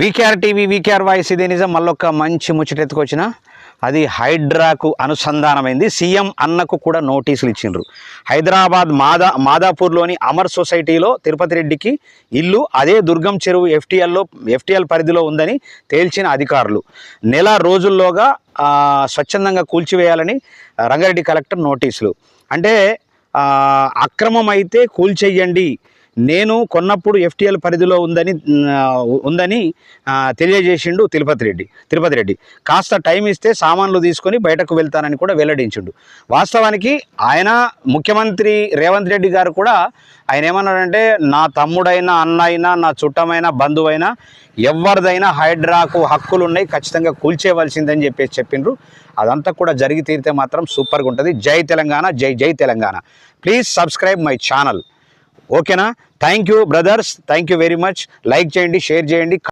VKR TV VKR voice ఇదే నిజం. మళ్ళొక్క మంచి ముచ్చటెత్తుకొచ్చిన అది హైడ్రాకు అనుసంధానమైంది. సీఎం అన్నకు కూడా నోటీసులు ఇచ్చిండ్రు. హైదరాబాద్ మాదాపూర్లోని అమర్ సొసైటీలో తిరుపతి రెడ్డికి ఇల్లు అదే దుర్గం చెరువు ఎఫ్టీఎల్ పరిధిలో ఉందని తేల్చిన అధికారులు నెల రోజుల్లోగా స్వచ్ఛందంగా కూల్చివేయాలని రంగారెడ్డి కలెక్టర్ నోటీసులు. అంటే అక్రమం అయితే కూల్చేయండి, నేను కొన్నప్పుడు ఎఫ్టీఎల్ పరిధిలో ఉందని తెలియజేసిండు తిరుపతి రెడ్డి. కాస్త టైం ఇస్తే సామాన్లు తీసుకొని బయటకు వెళ్తానని కూడా వెల్లడించిండు. వాస్తవానికి ఆయన ముఖ్యమంత్రి రేవంత్ రెడ్డి గారు కూడా ఆయన ఏమన్నాడంటే, నా తమ్ముడైనా అన్న అయినా నా చుట్టమైనా బంధువైనా ఎవరిదైనా హైడ్రాకు హక్కులు ఉన్నాయి, ఖచ్చితంగా కూల్చేయవలసిందని చెప్పిండ్రు. అదంతా కూడా జరిగి తీరితే మాత్రం సూపర్గా ఉంటుంది. జై తెలంగాణ, జై జై Telangana. Please subscribe my channel. ఓకేనా? Thank you brothers, thank you very much. Like చేయండి, షేర్ చేయండి.